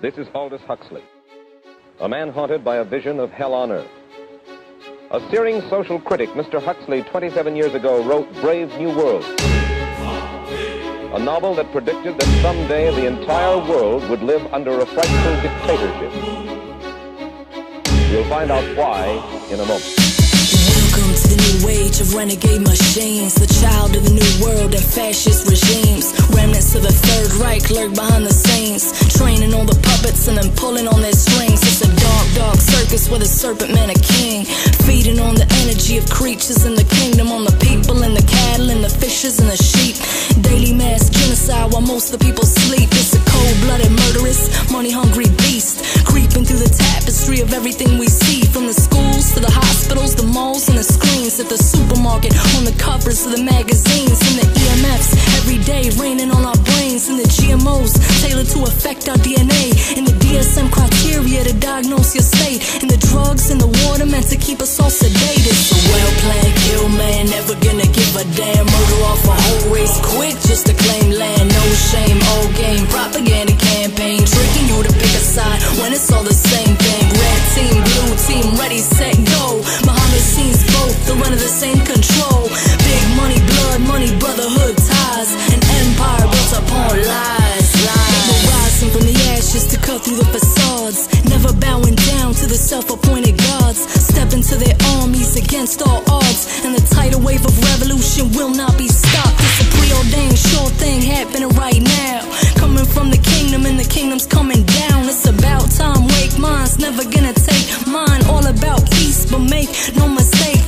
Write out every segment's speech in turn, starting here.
This is Aldous Huxley, a man haunted by a vision of hell on earth. A searing social critic, Mr. Huxley, 27 years ago, wrote Brave New World, a novel that predicted that someday the entire world would live under a frightful dictatorship. You'll find out why in a moment. Welcome to the new age of renegade machines, the child of the new world and fascist regimes. Remnants of the Third Reich lurk behind the scenes, training all the puppets and then pulling on their strings. It's a dark, dark circus with a serpent man a king, feeding on the energy of creatures in the kingdom, on the people and the cattle and the fishes and the sheep. Daily mass genocide while most of the people sleep. It's a cold-blooded, murderous, money-hungry beast, creeping through the tapestry of everything we see, from the schools to the hospitals, the malls and the screens at the supermarket, on the covers of the magazines, and the EMFs every day raining on our brains, and the GMOs tailored to affect our DNA, and the DSM criteria to diagnose your state, and the drugs and the water meant to keep us all sedated. So well-planned kill man, never gonna give a damn, murder off a whole race quick just to claim land. No shame, all game, propaganda campaign, tricking you to pick a side when it's all the same thing. Red team, blue team, ready, set, go. Behind the scenes both, they're under the same control. Big money, blood money, brotherhood ties, an empire built upon lies, lies. We're rising from the ashes to cut through the facades, never bowing down to the self-appointed gods. Step into their armies against all odds, and the tidal wave of revolution will not be stopped. It's a preordained sure thing happening right now, coming from the kingdom and the kingdom's coming down. It's about time, wake minds, never gonna take mine. All about peace, but make no mistake,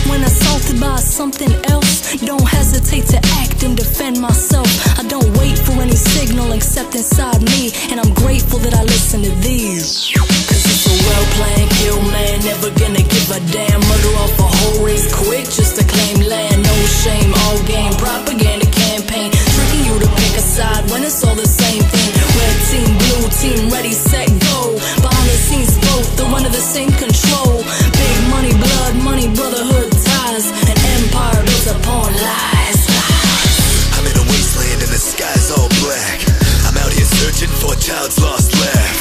when assaulted by something else, don't hesitate to act and defend myself. I don't wait for any signal except inside me, and I'm grateful that I listen to these. Cause it's a well-planned kill man, never gonna give a damn, murder off a whole race quick just to claim land. No shame, all game, propaganda campaign, tricking you to pick a side when it's all the same thing. Red team, blue team, ready, set, go. Behind the scenes both, they're under the same control. Big money, blood money, brotherhood ties, an empire built upon lies, lies. I'm in a wasteland and the sky's all black. I'm out here searching for a child's lost laugh.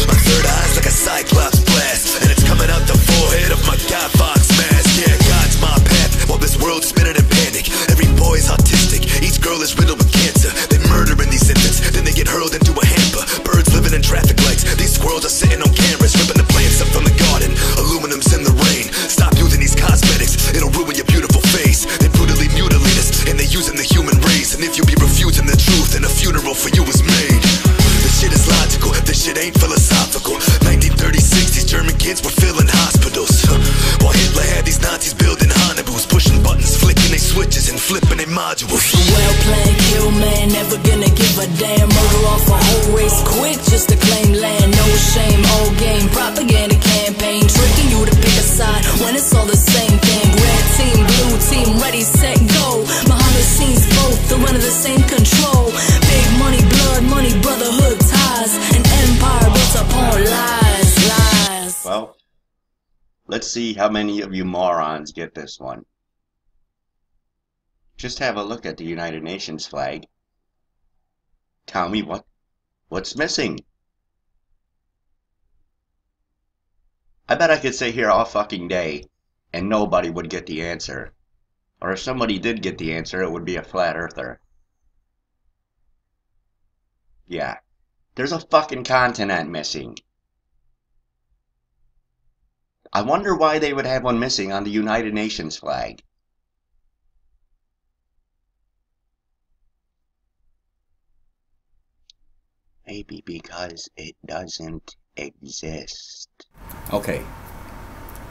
My third eye's like a cyclops blast, and it's coming out the forehead of my Guy Fawkes mask. Yeah, God's my path while this world's spinning in panic. Every boy's autistic, each girl is riddled with cancer. They murder in these infants, then they get hurled into a hamper. Birds living in traffic lights, these squirrels are sitting on cameras, ripping the plants up from the garden. Aluminum's in the rain, stop using these cosmetics, it'll ruin your beautiful face. They brutally mutilate us, and they're using the human race. And if you be refusing the truth, then a funeral for you is made. This shit is logical, this shit ain't philosophical. 1936, these German kids were filling hospitals, while Hitler had these Nazis building Hannibals, pushing buttons, flicking they switches and flipping they modules. Well-planned kill man, never gonna give a damn, murder off a whole race quick just to claim land. No shame, all game, propaganda campaign, tricking you to pick a side when it's all the same thing. Red team, blue team, ready, set, go. Behind the scenes both, they're under the same control. Big money, blood money, brotherhood ties, an empire built upon lies, lies. Well, let's see how many of you morons get this one. Just have a look at the United Nations flag. Tell me what's missing. I bet I could sit here all fucking day and nobody would get the answer. Or if somebody did get the answer, it would be a flat earther. Yeah, there's a fucking continent missing. I wonder why they would have one missing on the United Nations flag. Maybe because it doesn't exist. Okay,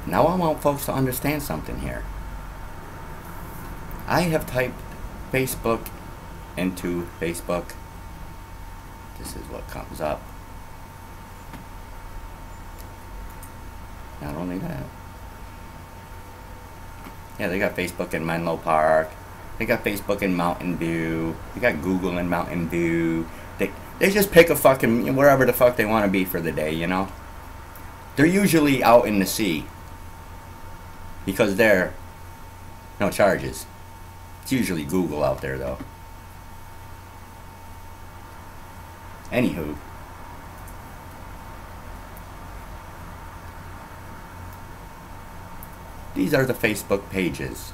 now I want folks to understand something here. I have typed Facebook into Facebook. This is what comes up. Not only that. Yeah, they got Facebook in Menlo Park. They got Facebook in Mountain View. They got Google in Mountain View. They just pick a fucking wherever the fuck they want to be for the day, you know? They're usually out in the sea, because they're no charges. It's usually Google out there though. Anywho, These are the Facebook pages.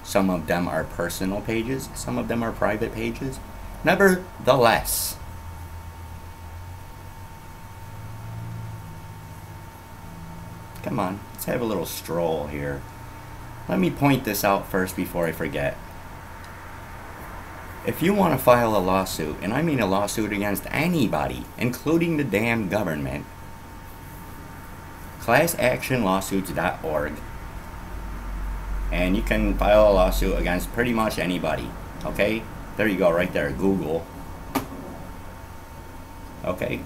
Some of them are personal pages, some of them are private pages. Nevertheless, come on, let's have a little stroll here. Let me point this out first before I forget. If you want to file a lawsuit, and I mean a lawsuit against anybody, including the damn government, classactionlawsuits.org, and you can file a lawsuit against pretty much anybody. Okay? There you go, right there, Google. Okay?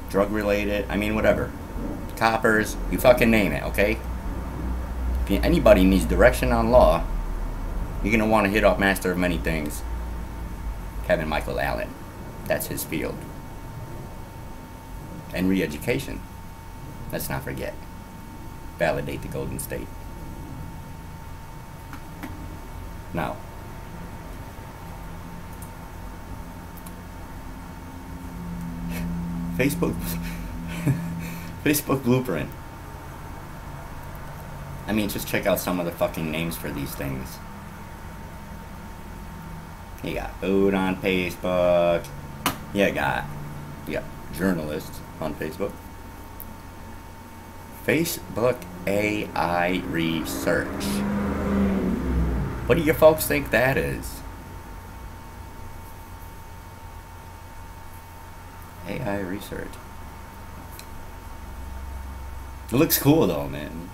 Drug related, I mean whatever. Coppers, you fucking name it, okay? If anybody needs direction on law, you're gonna want to hit up Master of Many Things, Kevin Michael Allen. That's his field. And re-education. Let's not forget. Validate the Golden State. Now, Facebook Blueprint. I mean, just check out some of the fucking names for these things. You got food on Facebook. You got journalists on Facebook. Facebook AI research. What do you folks think that is? AI research. It looks cool though, man.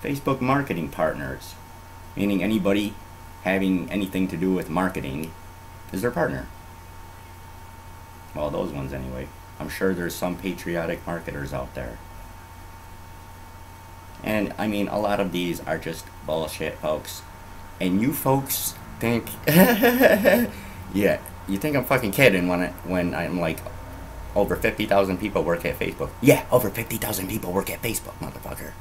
Facebook marketing partners, meaning anybody having anything to do with marketing is their partner. Well, those ones anyway. I'm sure there's some patriotic marketers out there. And I mean, a lot of these are just bullshit, folks. And you folks think, yeah, you think I'm fucking kidding when I'm like, over 50,000 people work at Facebook. Yeah, over 50,000 people work at Facebook, motherfucker.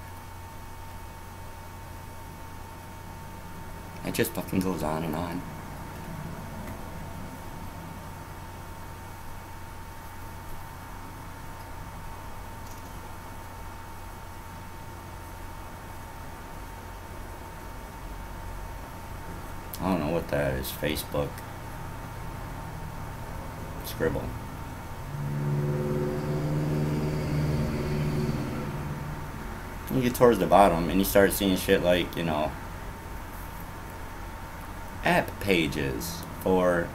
It just fucking goes on and on. I don't know what that is. Facebook. Scribble. You get towards the bottom and you start seeing shit like, you know, app pages for...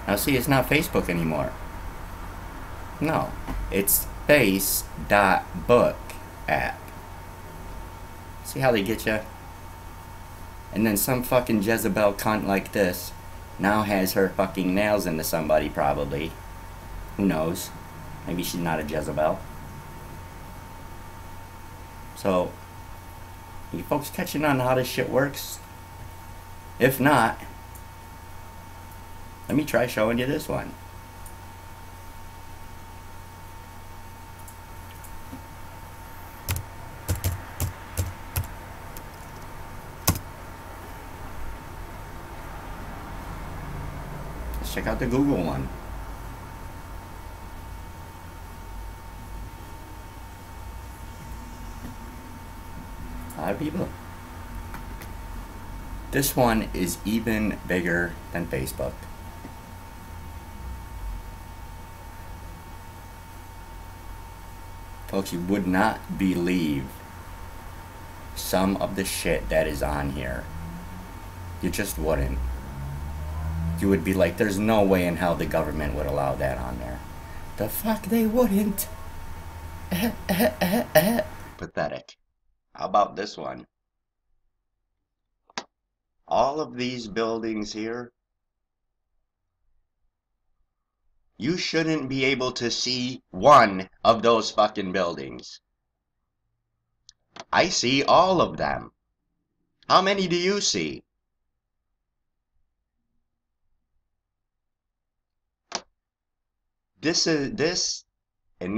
Now see, it's not Facebook anymore. No, it's face.book app. See how they get you? And then some fucking Jezebel cunt like this now has her fucking nails into somebody, probably. Who knows? Maybe she's not a Jezebel. So, you folks catching on how this shit works? If not, let me try showing you this one. Let's check out the Google one. A lot of people. This one is even bigger than Facebook. Folks, you would not believe some of the shit that is on here. You just wouldn't. You would be like, there's no way in hell the government would allow that on there. The fuck they wouldn't. Pathetic. How about this one? All of these buildings here, you shouldn't be able to see one of those fucking buildings. I see all of them. How many do you see? This and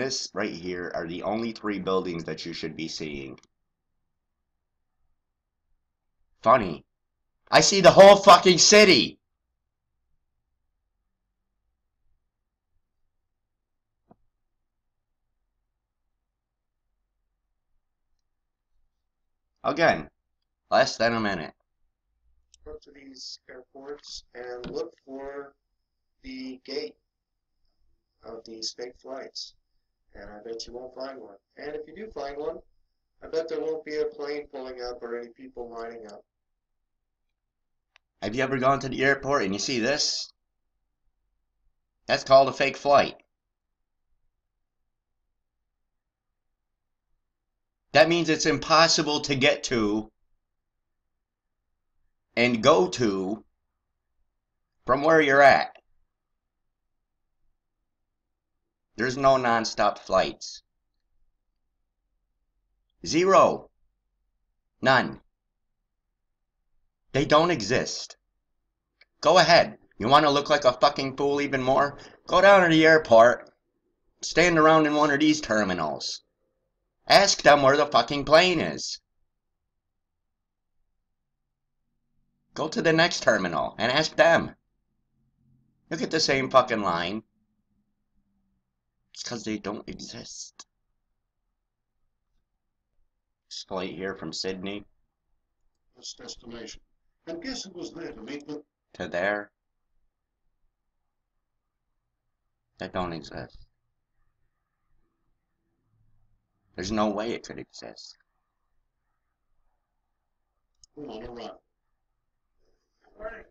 this right here are the only 3 buildings that you should be seeing. Funny. I see the whole fucking city. Again, less than a minute. Go to these airports and look for the gate of these fake flights. And I bet you won't find one. And if you do find one, I bet there won't be a plane pulling up or any people lining up. Have you ever gone to the airport and you see this? That's called a fake flight. That means it's impossible to get to and go to from where you're at. There's no non-stop flights. Zero. None. They don't exist. Go ahead. You want to look like a fucking fool even more? Go down to the airport. Stand around in one of these terminals. Ask them where the fucking plane is. Go to the next terminal and ask them. Look at the same fucking line. It's because they don't exist. This flight here from Sydney. This destination. And guess who was there to meet with? To there. That don't exist. There's no way it could exist. On a run. Right.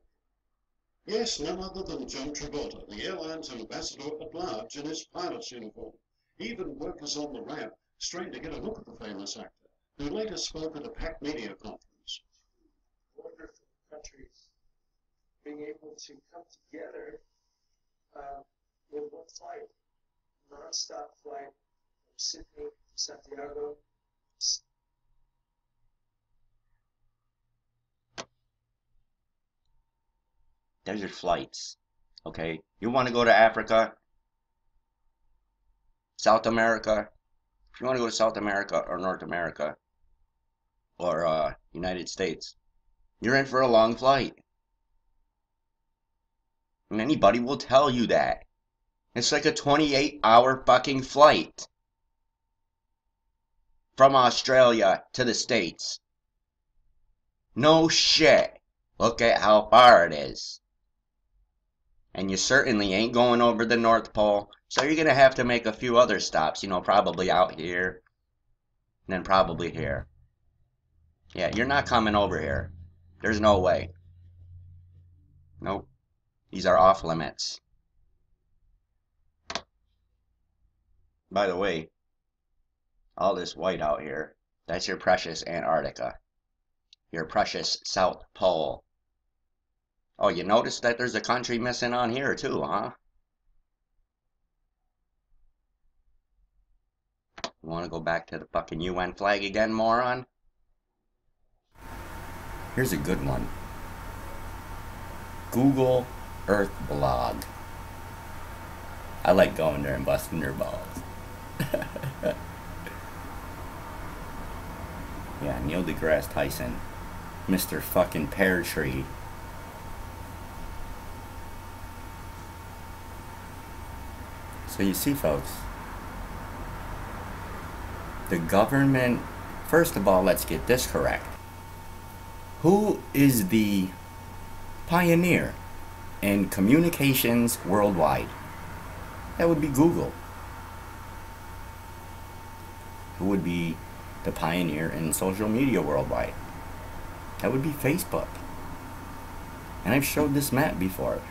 Yes, none other than John Travolta, the airline's ambassador at large in his pilot's uniform. Even workers on the ramp strained to get a look at the famous actor, who later spoke at a packed media conference. Wonderful countries being able to come together with one flight, non-stop flight from Sydney to Santiago. There's your flights. Okay? You want to go to Africa? South America? If you want to go to South America or North America or United States, you're in for a long flight. And anybody will tell you that. It's like a 28-hour fucking flight from Australia to the States. No shit. Look at how far it is. And you certainly ain't going over the North Pole, so you're going to have to make a few other stops, you know, probably out here, and then probably here. Yeah, you're not coming over here. There's no way. Nope. These are off limits. By the way, all this white out here, that's your precious Antarctica. Your precious South Pole. Oh, you noticed that there's a country missing on here too, huh? You want to go back to the fucking UN flag again, moron? Here's a good one. Google Earth blog. I like going there and busting their balls. Yeah, Neil deGrasse Tyson. Mr. fucking Pear Tree. So you see, folks, the government, first of all, let's get this correct. Who is the pioneer in communications worldwide? That would be Google. Who would be the pioneer in social media worldwide? That would be Facebook. And I've showed this map before,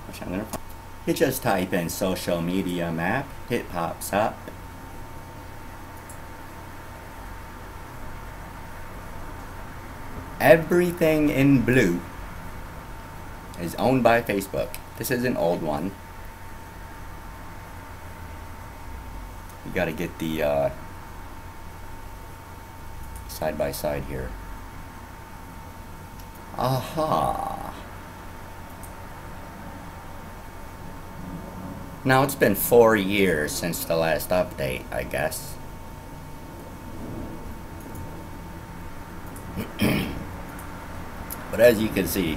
which I'm gonna find. You just type in social media map, it pops up. Everything in blue is owned by Facebook. This is an old one. You gotta get the side by side here. Aha. Now it's been 4 years since the last update, I guess. But as you can see,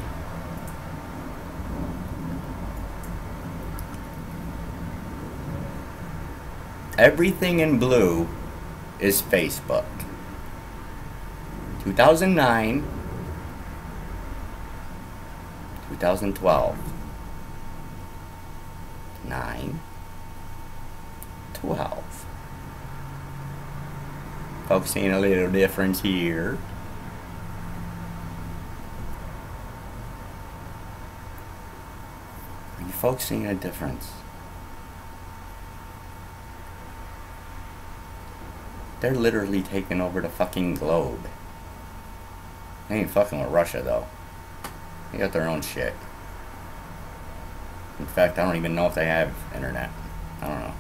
everything in blue is Facebook. 2009, 2012, 9, 12. Folks, seeing a little difference here. Are you folks seeing a difference? They're literally taking over the fucking globe. They ain't fucking with Russia, though. They got their own shit. In fact, I don't even know if they have internet. I don't know.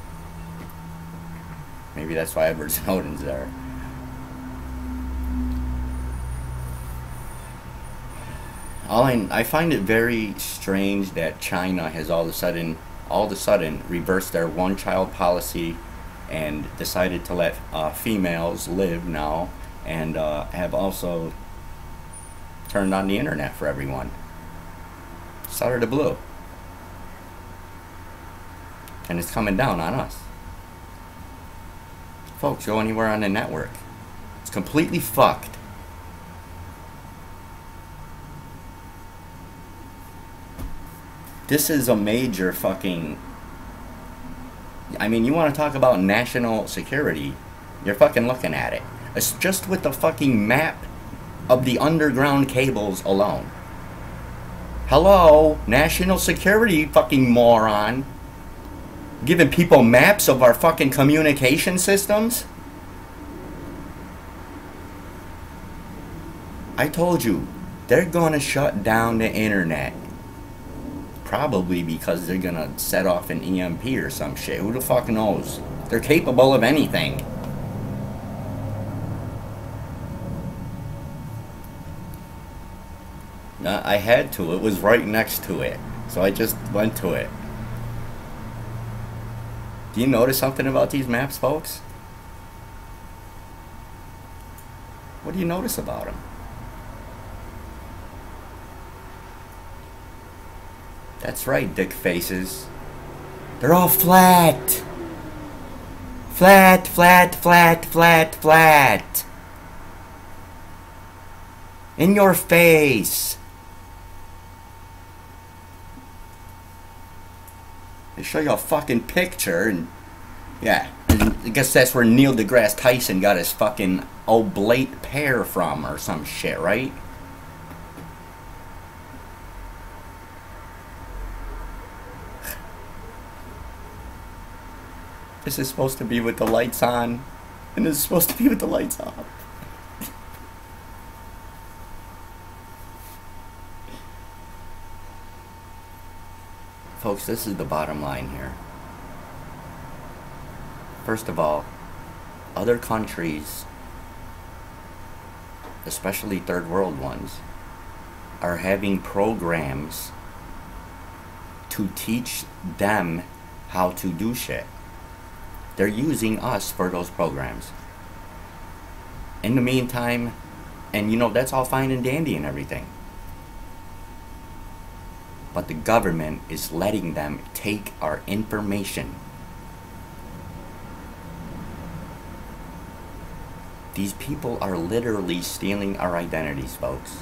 Maybe that's why Edward Snowden's there. I find it very strange that China has all of a sudden reversed their one-child policy and decided to let females live now, and have also turned on the internet for everyone. It's out of the blue. And it's coming down on us. Folks, go anywhere on the network. It's completely fucked. This is a major fucking... I mean, you want to talk about national security, you're fucking looking at it. It's just with the fucking map of the underground cables alone. Hello, national security, fucking moron. Giving people maps of our fucking communication systems? I told you, they're gonna shut down the internet. Probably because they're gonna set off an EMP or some shit. Who the fuck knows? They're capable of anything. I had to. It was right next to it. So I just went to it. Do you notice something about these maps, folks? What do you notice about them? That's right, dick faces. They're all flat. Flat, flat, flat, flat, flat. In your face. They show you a fucking picture and... yeah, and I guess that's where Neil deGrasse Tyson got his fucking oblate pear from or some shit, right? This is supposed to be with the lights on, and this is supposed to be with the lights off. Folks, this is the bottom line here. First of all, other countries, especially third world ones, are having programs to teach them how to do shit. They're using us for those programs. In the meantime, and you know, that's all fine and dandy and everything. But the government is letting them take our information. These people are literally stealing our identities, folks.